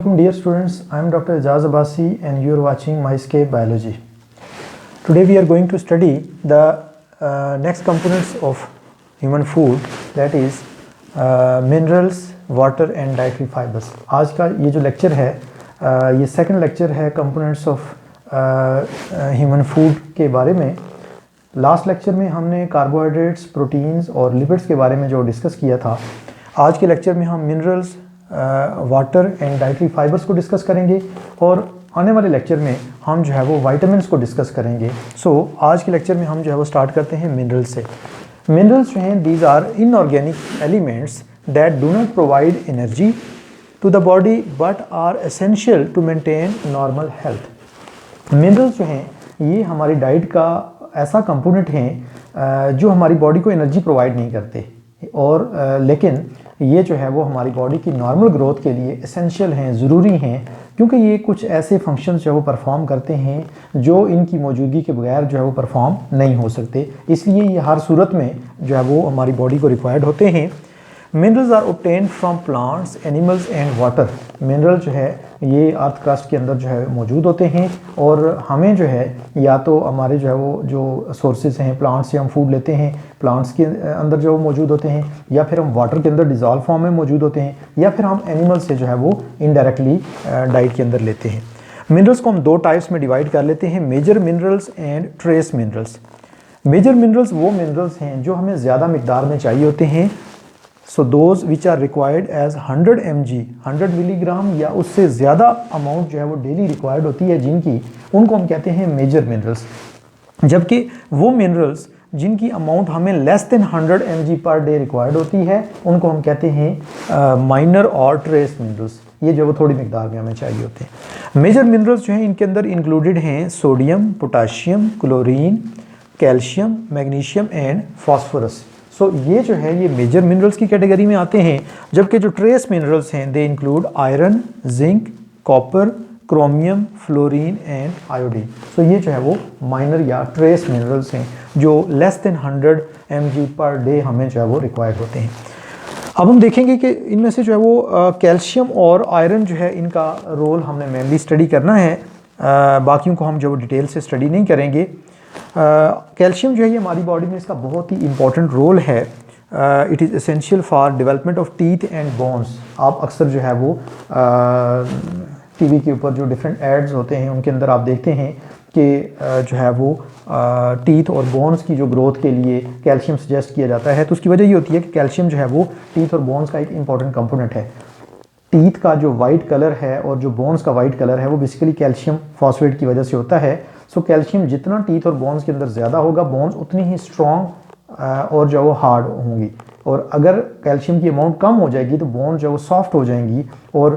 Dear students, I am Dr. Ijaz Abbasi and you are watching MyScape Biology. Today we are going to study the next components of human food, that is minerals, water and dietary fibers. आज का ये जो lecture है ये second lecture है components of human food के बारे में। लास्ट लेक्चर में हमने कार्बोहाइड्रेट्स, प्रोटीन्स और लिपिड्स के बारे में जो डिस्कस किया था। आज के लेक्चर में हम minerals, water and dietary fibres को डिस्कस करेंगे और आने वाले लेक्चर में हम जो है वो वाइटामिन्स को डिस्कस करेंगे। आज के लेक्चर में हम जो है वो स्टार्ट करते हैं मिनरल्स से। मिनरल्स जो हैं these are inorganic elements that do not provide energy to the body but are essential to maintain normal health. Minerals जो हैं ये हमारी डाइट का ऐसा कंपोनेंट हैं जो हमारी बॉडी को एनर्जी प्रोवाइड नहीं करते और लेकिन ये जो है वो हमारी बॉडी की नॉर्मल ग्रोथ के लिए एसेंशियल हैं, ज़रूरी हैं, क्योंकि ये कुछ ऐसे फंक्शंस जो है वो परफॉर्म करते हैं जो इनकी मौजूदगी के बगैर जो है वो परफॉर्म नहीं हो सकते। इसलिए ये हर सूरत में जो है वो हमारी बॉडी को रिक्वायर्ड होते हैं। Minerals are obtain from plants, animals and water. Mineral जो है ये अर्थ क्रस्ट के अंदर जो है मौजूद होते हैं और हमें जो है या तो हमारे जो है वो जो सोर्सेज हैं प्लांट्स से हम फूड लेते हैं, प्लांट्स के अंदर जो मौजूद होते हैं, या फिर हम वाटर के अंदर डिज़ोल्व फॉर्म में मौजूद होते हैं, या फिर हम एनिमल से जो है वो इनडायरेक्टली डाइट के अंदर लेते हैं। मिनरल्स को हम दो टाइप्स में डिवाइड कर लेते हैं, major minerals and trace minerals. Major minerals वो मिनरल्स हैं जो हमें ज़्यादा मिकदार में चाहिए होते हैं। So those which are required as 100 mg, 100 milligram या उससे ज़्यादा अमाउंट जो है वो डेली रिक्वायर्ड होती है जिनकी, उनको हम कहते हैं मेजर मिनरल्स। जबकि वो मिनरल्स जिनकी अमाउंट हमें less than 100 mg per day required होती है उनको हम कहते हैं माइनर और ट्रेस मिनरल्स। ये जो वो थोड़ी मिकदार में हमें चाहिए होते हैं। मेजर मिनरल्स जो हैं इनके अंदर इंक्लूडेड हैं sodium, potassium, chlorine, calcium, magnesium and phosphorus. So ये जो है ये मेजर मिनरल्स की कैटेगरी में आते हैं। जबकि जो ट्रेस मिनरल्स हैं they include iron, zinc, copper, chromium, fluorine and iodine. So ये जो है वो माइनर या ट्रेस मिनरल्स हैं जो less than 100 mg per day हमें जो है वो रिक्वायर्ड होते हैं। अब हम देखेंगे कि इनमें से जो है वो कैल्शियम और आयरन जो है इनका रोल हमने मेनली स्टडी करना है, बाकियों को हम जो डिटेल से स्टडी नहीं करेंगे। कैल्शियम जो है ये हमारी बॉडी में इसका बहुत ही इंपॉर्टेंट रोल है। It is essential for development of teeth and bones. आप अक्सर जो है वो टीवी के ऊपर जो डिफरेंट एड्स होते हैं उनके अंदर आप देखते हैं कि जो है वो टीथ और बोन्स की जो ग्रोथ के लिए कैल्शियम सजेस्ट किया जाता है। तो उसकी वजह ये होती है कि कैल्शियम जो है वो टीथ और बोन्स का एक इंपॉर्टेंट कंपोनेंट है। टीथ का जो वाइट कलर है और जो बोन्स का वाइट कलर है वो बेसिकली कैल्शियम फॉस्फेट की वजह से होता है। सो कैल्शियम जितना टीथ और बोन्स के अंदर ज़्यादा होगा, बोन्स उतनी ही स्ट्रॉन्ग और जो वो हार्ड होंगी, और अगर कैल्शियम की अमाउंट कम हो जाएगी तो बोन जो वो सॉफ्ट हो जाएंगी और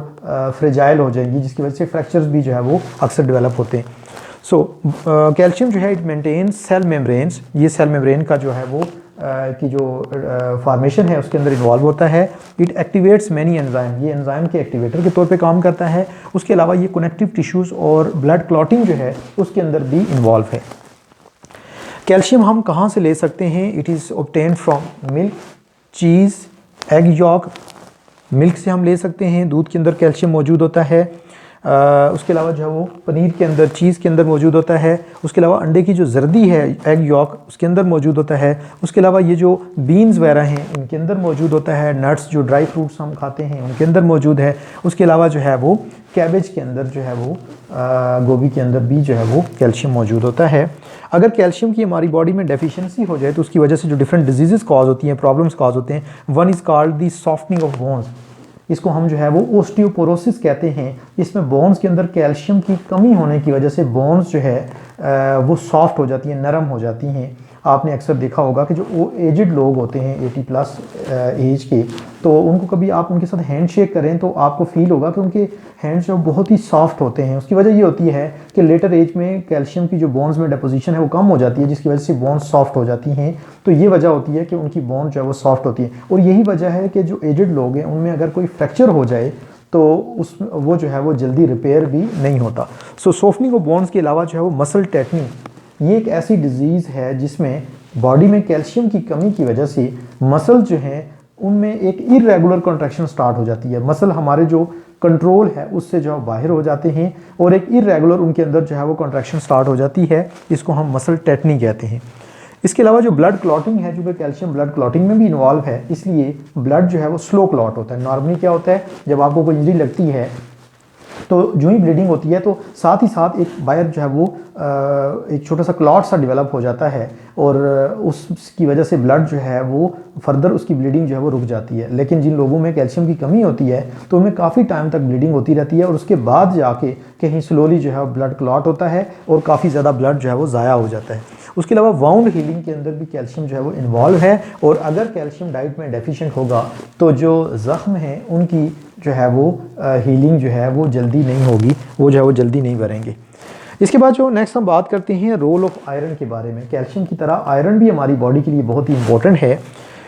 फ्रेजाइल हो जाएंगी, जिसकी वजह से फ्रैक्चर्स भी जो है वो अक्सर डेवलप होते हैं। सो कैल्शियम जो है इट मेंटेन्स सेल मेम्ब्रेन्स। ये सेल मेम्ब्रेन का जो है वो की जो फॉर्मेशन है उसके अंदर इन्वॉल्व होता है। इट एक्टिवेट्स मैनी एंजाइम, ये एंजाइम के एक्टिवेटर के तौर पे काम करता है। उसके अलावा ये कनेक्टिव टिश्यूज़ और ब्लड क्लॉटिंग जो है उसके अंदर भी इन्वॉल्व है। कैल्शियम हम कहाँ से ले सकते हैं? It is obtain from milk, cheese, egg York. Milk से हम ले सकते हैं, दूध के अंदर कैल्शियम मौजूद होता है। उसके अलावा जो है वो पनीर के अंदर, चीज़ के अंदर मौजूद होता है। उसके अलावा अंडे की जो जर्दी है, एग यॉक, उसके अंदर मौजूद होता है। उसके अलावा ये जो बीन्स वगैरह हैं इनके अंदर मौजूद होता है। नट्स, जो ड्राई फ्रूट्स हम खाते हैं उनके अंदर मौजूद है। उसके अलावा जो है वो कैबेज के अंदर जो है वो गोभी के अंदर भी जो है वो कैल्शियम मौजूद होता है। अगर कैल्शियम की हमारी बॉडी में डेफिशिएंसी हो जाए तो उसकी वजह से जो डिफरेंट डिजीज़ कॉज होती हैं, प्रॉब्लम्स कॉज होते हैं। One is called the softening of bones. इसको हम जो है वो ओस्टियोपोरोसिस कहते हैं। इसमें बोन्स के अंदर कैल्शियम की कमी होने की वजह से बोन्स जो है वो सॉफ्ट हो जाती हैं, नरम हो जाती हैं। आपने अक्सर देखा होगा कि जो एजिड लोग होते हैं 80+ एज के, तो उनको कभी आप उनके साथ हैंड शेक करें तो आपको फील होगा कि उनके हैंड्स जो बहुत ही सॉफ्ट होते हैं। उसकी वजह ये होती है कि लेटर एज में कैल्शियम की जो बोन्स में डिपोजिशन है वो कम हो जाती है, जिसकी वजह से बोन्स सॉफ्ट हो जाती हैं। तो ये वजह होती है कि उनकी बोन जो है वो सॉफ्ट होती है। और यही वजह है कि जो एजिड लोग हैं उनमें अगर कोई फ्रैक्चर हो जाए तो वो जो है वो जल्दी रिपेयर भी नहीं होता। सो सॉफ्टनिंग ऑफ बोन्स के अलावा जो है वो मसल टेटनिंग, ये एक ऐसी डिजीज़ है जिसमें बॉडी में कैल्शियम की कमी की वजह से मसल जो हैं उनमें एक इरेगुलर कॉन्ट्रैक्शन स्टार्ट हो जाती है। मसल हमारे जो कंट्रोल है उससे जो है बाहर हो जाते हैं और एक इरेगुलर उनके अंदर जो है वो कॉन्ट्रैक्शन स्टार्ट हो जाती है। इसको हम मसल टेटनी कहते हैं। इसके अलावा जो ब्लड क्लॉटिंग है, जो कैल्शियम ब्लड क्लॉटिंग में भी इन्वॉल्व है, इसलिए ब्लड जो है वो स्लो क्लॉट होता है। नॉर्मली क्या होता है, जब आपको कोई इंजरी लगती है तो जो ही ब्लीडिंग होती है तो साथ ही साथ एक बाहर जो है वो एक छोटा सा क्लॉट सा डेवलप हो जाता है और उसकी वजह से ब्लड जो है वो फर्दर उसकी ब्लीडिंग जो है वो रुक जाती है। लेकिन जिन लोगों में कैल्शियम की कमी होती है तो उनमें काफ़ी टाइम तक ब्लीडिंग होती रहती है और उसके बाद जाके कहीं स्लोली जो है ब्लड क्लॉट होता है और काफ़ी ज़्यादा ब्लड जो है वो ज़ाया हो जाता है। उसके अलावा वाउंड हीलिंग के अंदर भी कैल्शियम जो है वो इन्वॉल्व है और अगर कैल्शियम डाइट में डेफिशिएंट होगा तो जो ज़ख्म हैं उनकी जो है वो हीलिंग जो है वो जल्दी नहीं होगी, वो जो है वो जल्दी नहीं भरेंगे। इसके बाद जो नेक्स्ट हम बात करते हैं रोल ऑफ आयरन के बारे में। कैल्शियम की तरह आयरन भी हमारी बॉडी के लिए बहुत ही इंपॉर्टेंट है।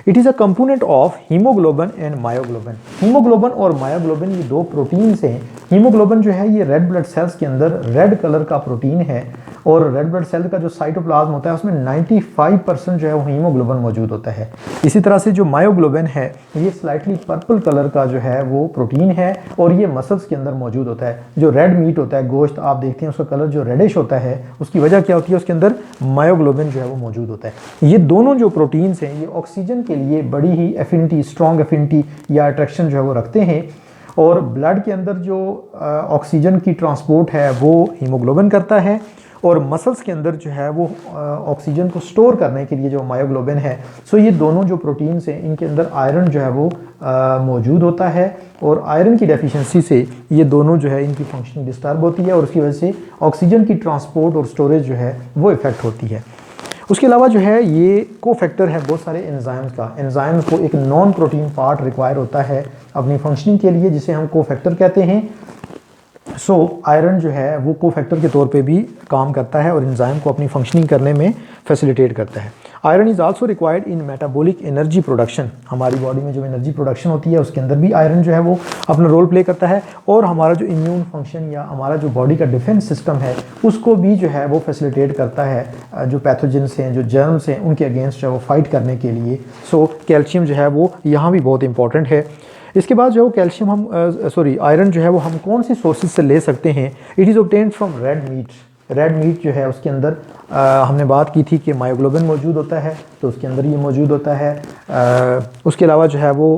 It is a component of haemoglobin and myoglobin. Haemoglobin और मायोग्लोबिन ये दो प्रोटीन्स हैं। हीमोग्लोबिन जो है ये रेड ब्लड सेल्स के अंदर रेड कलर का प्रोटीन है और रेड ब्लड सेल का जो साइटोप्लाज्म होता है उसमें 95% जो है वो हीमोग्लोबिन मौजूद होता है। इसी तरह से जो मायोग्लोबिन है ये स्लाइटली पर्पल कलर का जो है वो प्रोटीन है और ये मसल्स के अंदर मौजूद होता है। जो रेड मीट होता है, गोश्त आप देखते हैं उसका कलर जो रेडिश होता है, उसकी वजह क्या होती है, उसके अंदर मायोग्लोबिन जो है वो मौजूद होता है। ये दोनों जो प्रोटीन्स हैं ये ऑक्सीजन के लिए बड़ी ही एफिनिटी, स्ट्रॉन्ग एफिनिटी या अट्रैक्शन जो है वो रखते हैं और ब्लड के अंदर जो ऑक्सीजन की ट्रांसपोर्ट है वो हीमोग्लोबिन करता है और मसल्स के अंदर जो है वो ऑक्सीजन को स्टोर करने के लिए जो मायोग्लोबिन है। सो ये दोनों जो प्रोटीन्स हैं इनके अंदर आयरन जो है वो मौजूद होता है और आयरन की डेफिशिएंसी से ये दोनों जो है इनकी फंक्शनिंग डिस्टर्ब होती है और उसकी वजह से ऑक्सीजन की ट्रांसपोर्ट और स्टोरेज जो है वो इफेक्ट होती है। उसके अलावा जो है ये को फैक्टर है बहुत सारे एंजाइम्स का। एंजाइम्स को एक नॉन प्रोटीन पार्ट रिक्वायर होता है अपनी फंक्शनिंग के लिए जिसे हम को फैक्टर कहते हैं। सो आयरन जो है वो को फैक्टर के तौर पे भी काम करता है और एंजाइम को अपनी फंक्शनिंग करने में फैसिलिटेट करता है। Iron is also required in metabolic energy production. हमारी बॉडी में जो एनर्जी प्रोडक्शन होती है उसके अंदर भी आयरन जो है वो अपना रोल प्ले करता है और हमारा जो इम्यून फंक्शन या हमारा जो बॉडी का डिफेंस सिस्टम है उसको भी जो है वो फैसिलिटेट करता है। जो पैथोजेंस हैं, जो जर्म्स हैं, उनके अगेंस्ट जो है वो फाइट करने के लिए। सो कैल्शियम जो है वो यहाँ भी बहुत इंपॉर्टेंट है। इसके बाद जो कैल्शियम हम आयरन जो है वो हम कौन सी सोर्सेज से ले सकते हैं। It is obtained from red meat. Red meat जो है उसके अंदर हमने बात की थी कि मायोग्लोबिन मौजूद होता है तो उसके अंदर ये मौजूद होता है। उसके अलावा जो है वो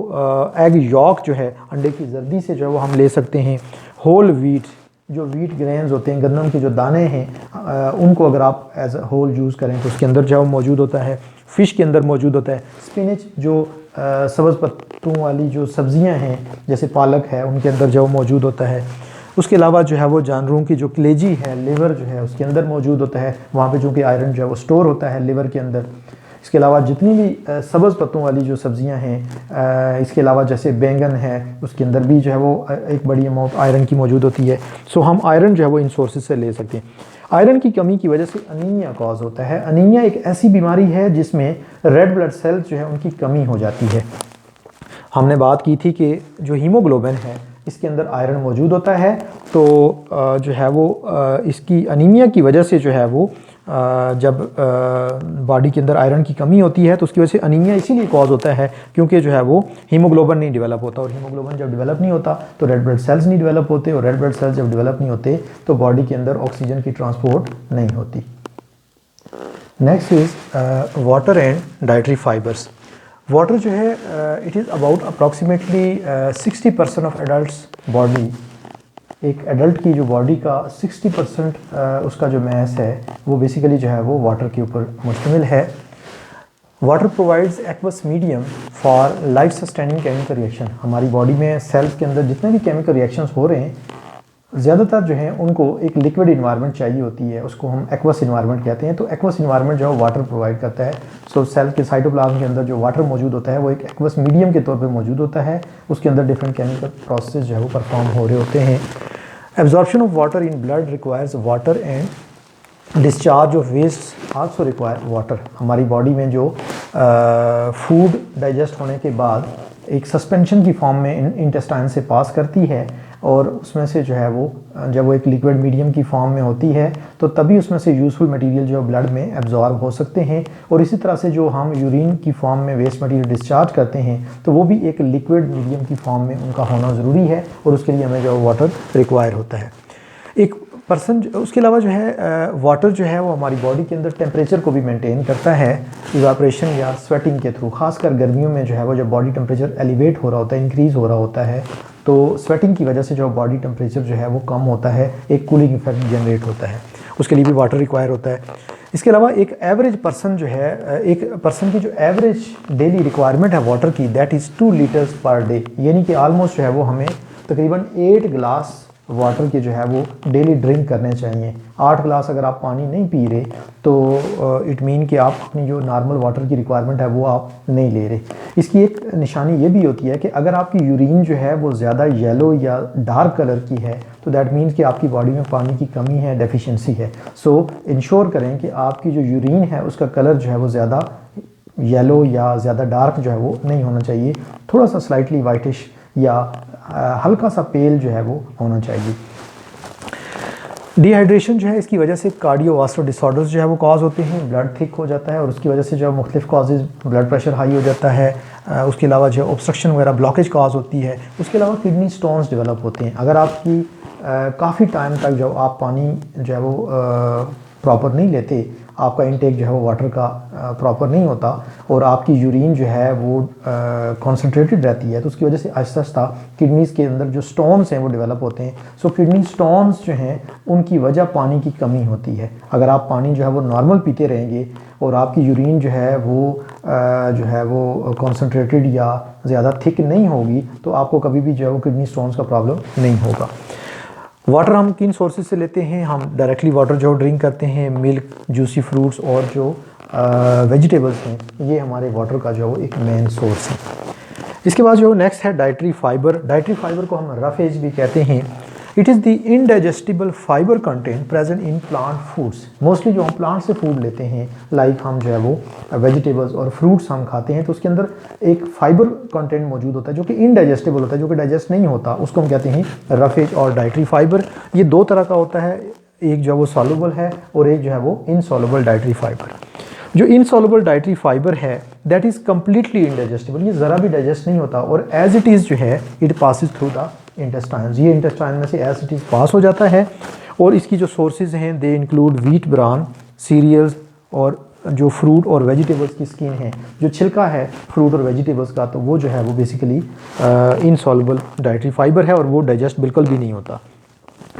एग यॉक जो है अंडे की जर्दी से जो है वो हम ले सकते हैं। होल व्हीट, जो व्हीट ग्रेन्स होते हैं, गंदम के जो दाने हैं उनको अगर आप एज अ होल यूज़ करें तो उसके अंदर जो है वो मौजूद होता है। फ़िश के अंदर मौजूद होता है। स्पिनच जो सब्ज़ पत्तों वाली जो सब्ज़ियां हैं जैसे पालक है उनके अंदर जो मौजूद होता है। उसके अलावा जो है वो जानवरों की जो कलेजी है, लिवर जो है उसके अंदर मौजूद होता है। वहाँ पे चूँकि आयरन जो है वो स्टोर होता है लिवर के अंदर। इसके अलावा जितनी भी सब्ज़ पत्तों वाली जो सब्ज़ियां हैं, इसके अलावा जैसे बैंगन है उसके अंदर भी जो है वो एक बड़ी अमाउंट आयरन की मौजूद होती है। सो हम आयरन जो है वो इन सोर्सेज से ले सकते हैं। आयरन की कमी की वजह से अनीमिया कॉज होता है। अनीमिया एक ऐसी बीमारी है जिसमें रेड ब्लड सेल्स जो है उनकी कमी हो जाती है। हमने बात की थी कि जो हीमोग्लोबिन है इसके अंदर आयरन मौजूद होता है तो जो है वो इसकी अनीमिया की वजह से जो है वो जब बॉडी के अंदर आयरन की कमी होती है तो उसकी वजह से अनीमिया इसीलिए कॉज होता है क्योंकि जो है वो हीमोग्लोबिन नहीं डेवलप होता और हीमोग्लोबिन जब डेवलप नहीं होता तो रेड ब्लड सेल्स नहीं डेवलप होते और रेड ब्लड सेल्स जब डेवलप नहीं होते तो बॉडी के अंदर ऑक्सीजन की ट्रांसपोर्ट नहीं होती। Next is water and dietary fibres. Water जो है it is about approximately 60% of adults body. एक एडल्ट की जो बॉडी का 60% उसका जो मैस है वो बेसिकली जो है वो वाटर के ऊपर मुश्तमिल है। Water provides aqueous medium for life sustaining chemical reaction. हमारी बॉडी में सेल्स के अंदर जितने भी केमिकल रिएक्शंस हो रहे हैं ज़्यादातर जो है उनको एक लिक्विड इन्वायरमेंट चाहिए होती है, उसको हम एक्वस इन्वायरमेंट कहते हैं। तो एक्वस इन्वायरमेंट जो है वाटर प्रोवाइड करता है। सो सेल के साइटोप्लाज्म के अंदर जो वाटर मौजूद होता है वो एक एक्वस मीडियम के तौर पे मौजूद होता है। उसके अंदर डिफरेंट केमिकल प्रोसेस जो है वो परफॉर्म हो रहे होते हैं। Absorption of water in blood requires water and discharge of waste also require water. हमारी बॉडी में जो फूड डाइजेस्ट होने के बाद एक सस्पेंशन की फॉर्म में इंटेस्टाइन से पास करती है और उसमें से जो है वो जब वो एक लिक्विड मीडियम की फॉर्म में होती है तो तभी उसमें से यूज़फुल मटेरियल जो ब्लड में एब्जॉर्ब हो सकते हैं। और इसी तरह से जो हम यूरिन की फॉर्म में वेस्ट मटेरियल डिस्चार्ज करते हैं तो वो भी एक लिक्विड मीडियम की फॉर्म में उनका होना ज़रूरी है और उसके लिए हमें जो वाटर रिक्वायर होता है। एक पर्सन उसके अलावा जो है वाटर जो है वो हमारी बॉडी के अंदर टेम्परेचर को भी मेंटेन करता है इवापोरेशन या स्वेटिंग के थ्रू। खासकर गर्मियों में जो है वो जब बॉडी टेम्परेचर एलिवेट हो रहा होता है, इंक्रीज़ हो रहा होता है, तो स्वेटिंग की वजह से जो बॉडी टेम्परेचर जो है वो कम होता है, एक कूलिंग इफेक्ट जनरेट होता है, उसके लिए भी वाटर रिक्वायर होता है। इसके अलावा एक एवरेज पर्सन जो है, एक पर्सन की जो एवरेज डेली रिक्वायरमेंट है वाटर की, that is 2 litres per day, यानी कि आलमोस्ट जो है वो हमें तकरीबन 8 गिलास वाटर के जो है वो डेली ड्रिंक करने चाहिए। 8 गिलास अगर आप पानी नहीं पी रहे तो इट मीन कि आप अपनी जो नॉर्मल वाटर की रिक्वायरमेंट है वो आप नहीं ले रहे। इसकी एक निशानी ये भी होती है कि अगर आपकी यूरिन जो है वो ज़्यादा येलो या डार्क कलर की है तो दैट मीन्स कि आपकी बॉडी में पानी की कमी है, डेफिशिएंसी है। सो इंश्योर करें कि आपकी जो यूरिन है उसका कलर जो है वो ज़्यादा येलो या ज़्यादा डार्क जो है वो नहीं होना चाहिए, थोड़ा सा स्लाइटली वाइटिश या हल्का सा पेल जो है वो होना चाहिए। डिहाइड्रेशन जो है इसकी वजह से कार्डियोवास्कुलर डिसऑर्डर्स जो है वो कॉज होते हैं, ब्लड थिक हो जाता है और उसकी वजह से जो मुख्तलिफ कॉजेज़, ब्लड प्रेशर हाई हो जाता है, उसके अलावा जो ऑब्स्ट्रक्शन वगैरह ब्लॉकेज कॉज होती है, उसके अलावा किडनी स्टोन्स डेवलप होते हैं। अगर आपकी काफ़ी टाइम तक जब आप पानी जो है वो प्रॉपर नहीं लेते, आपका इंटेक जो है वो वाटर का प्रॉपर नहीं होता और आपकी यूरिन जो है वो कॉन्सेंट्रेटेड रहती है तो उसकी वजह से आहिस्ता आहिस्ता किडनीज़ के अंदर जो स्टोन्स हैं वो डेवलप होते हैं। सो किडनी स्टोन्स जो हैं उनकी वजह पानी की कमी होती है। अगर आप पानी जो है वो नॉर्मल पीते रहेंगे और आपकी यूरिन जो है वो कॉन्सेंट्रेटेड या ज़्यादा थिक नहीं होगी तो आपको कभी भी जो है वो किडनी स्टोन्स का प्रॉब्लम नहीं होगा। वाटर हम किन सोर्सेज से लेते हैं? हम डायरेक्टली वाटर जो ड्रिंक करते हैं, मिल्क, जूसी फ्रूट्स और जो वेजिटेबल्स हैं, ये हमारे वाटर का जो एक मेन सोर्स है। इसके बाद जो नेक्स्ट है डाइटरी फाइबर। डाइटरी फाइबर को हम रफेज भी कहते हैं। It is the indigestible fibre content present in plant foods. Mostly जो हम प्लांट से फूड लेते हैं, लाइक हम जो है वो वेजिटेबल्स और फ्रूट्स हम खाते हैं तो उसके अंदर एक फाइबर कंटेंट मौजूद होता है जो कि इनडाइजेस्टिबल होता है, जो कि डाइजेस्ट नहीं होता, उसको हम कहते हैं रफेज और डाइटरी फाइबर। ये 2 तरह का होता है, एक जो है वो सॉल्युबल है और एक जो है वो इनसॉल्युबल डाइटरी फाइबर। जो इनसॉल्युबल डाइटरी फाइबर है दैट इज़ कम्प्लीटली इनडाइजेस्टिबल, ये ज़रा भी डाइजेस्ट नहीं होता और एज इट इज़ जो है it passes through the intestines, ये इंटेस्टाइन में से एज इट इज़ पास हो जाता है। और इसकी जो सोर्सेज हैं they include wheat bran, cereals और जो फ्रूट और वेजिटेबल्स की स्किन है, जो छिलका है फ्रूट और वेजिटेबल्स का, तो वो जो है वो बेसिकली इनसॉल्युबल डाइटरी फाइबर है और वो डाइजेस्ट बिल्कुल भी नहीं होता।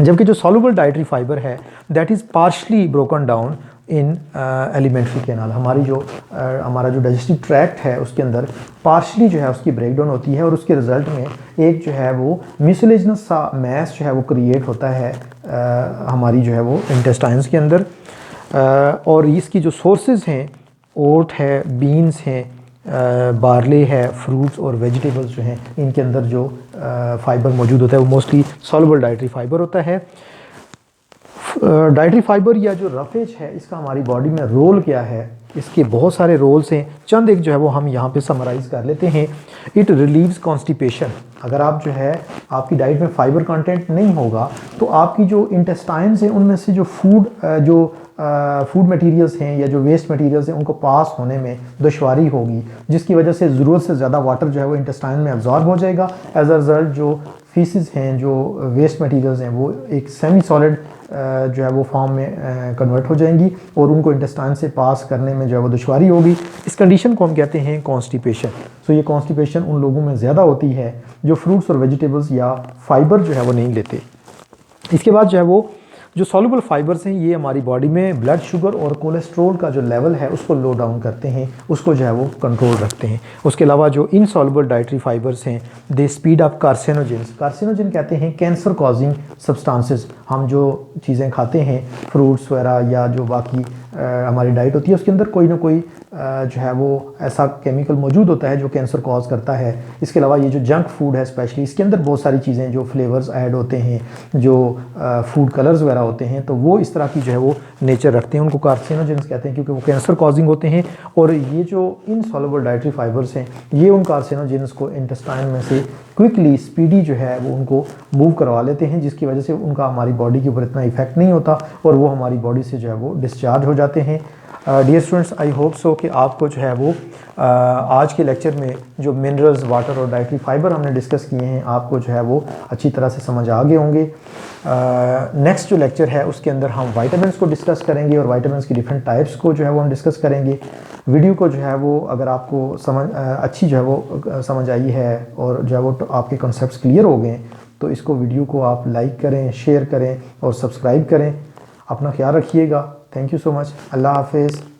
जबकि जो सॉल्युबल डाइटरी फाइबर है that is partially broken down in alimentary canal. हमारा जो डाइजेस्टिव ट्रैक्ट है उसके अंदर पार्शली जो है उसकी ब्रेकडाउन होती है और उसके रिजल्ट में एक जो है वो म्यूसिलेजिनस सा मैस जो है वो क्रिएट होता है हमारी जो है वो इंटेस्टाइन्स के अंदर। और इसकी जो सोर्सेज हैं, ओट है, बीन्स हैं, बार्ले है, फ्रूट्स और वेजिटेबल्स जो हैं, इनके अंदर जो फाइबर मौजूद होता है वो मोस्टली सॉल्युबल डाइटरी फाइबर होता है। डाइटरी फाइबर या जो रफेज है इसका हमारी बॉडी में रोल क्या है? इसके बहुत सारे रोल्स हैं, चंद एक जो है वो हम यहाँ पे समराइज़ कर लेते हैं। It relieves constipation. अगर आप जो है आपकी डाइट में फाइबर कंटेंट नहीं होगा तो आपकी जो इंटेस्टाइन्स हैं उनमें से जो फूड मटेरियल्स हैं या जो वेस्ट मटेरियल्स हैं उनको पास होने में दुश्वारी होगी, जिसकी वजह से ज़रूरत से ज़्यादा वाटर जो है वो इंटेस्टाइन में अब्जॉर्ब हो जाएगा। एज अ रिज़ल्ट जो फीसिस हैं, जो वेस्ट मटेरियल्स हैं, वो एक सेमी सॉलिड जो है वो फॉर्म में कन्वर्ट हो जाएंगी और उनको इंटेस्टाइन से पास करने में जो है वो दुश्वारी होगी। इस कंडीशन को हम कहते हैं कॉन्स्टिपेशन। सो ये कॉन्स्टिपेशन उन लोगों में ज़्यादा होती है जो फ्रूट्स और वेजिटेबल्स या फाइबर जो है वो नहीं लेते। इसके बाद जो है वो जो सॉल्युबल फाइबर्स हैं ये हमारी बॉडी में ब्लड शुगर और कोलेस्ट्रोल का जो लेवल है उसको लो डाउन करते हैं, उसको जो है वो कंट्रोल रखते हैं। उसके अलावा जो इनसॉल्युबल डाइटरी फाइबर्स हैं दे स्पीड अप कार्सिनोजेंस। कार्सिनोजन कहते हैं कैंसर कॉजिंग सब्सटेंसेस। हम जो चीज़ें खाते हैं फ्रूट्स वगैरह या जो बाकी हमारी डाइट होती है उसके अंदर कोई ना कोई जो है वो ऐसा केमिकल मौजूद होता है जो कैंसर कॉज करता है। इसके अलावा ये जो जंक फूड है स्पेशली, इसके अंदर बहुत सारी चीज़ें जो फ्लेवर्स ऐड होते हैं, जो फूड कलर्स वगैरह होते हैं, तो वो इस तरह की जो है वो नेचर रखते हैं, उनको कार्सिनोजेंस कहते हैं क्योंकि वो कैंसर कॉजिंग होते हैं। और ये जो इनसॉल्युबल डाइटरी फाइबर्स हैं ये उन कार्सिनोजेंस को इंटेस्टाइन में से क्विकली स्पीडी जो है वो उनको मूव करवा लेते हैं, जिसकी वजह से उनका हमारी बॉडी के ऊपर इतना इफेक्ट नहीं होता और वो हमारी बॉडी से जो है वो डिस्चार्ज हो जाते हैं। Dear students, I hope so कि आपको जो है वो आज के लेक्चर में जो मिनरल्स, वाटर और डाइटरी फाइबर हमने डिस्कस किए हैं आपको जो है वो अच्छी तरह से समझ आ गए होंगे। नेक्स्ट जो लेक्चर है उसके अंदर हम वाइटामिन्स को डिस्कस करेंगे और वाइटामिन्स की डिफरेंट टाइप्स को जो है वो हम डिस्कस करेंगे। वीडियो को जो है वो अगर आपको अच्छी जो है वो समझ आई है और जो है वो तो आपके कॉन्सेप्ट्स क्लियर हो गए, तो इसको वीडियो को आप लाइक करें, शेयर करें और सब्सक्राइब करें। अपना ख्याल रखिएगा। Thank you so much. अल्लाह हाफिज़।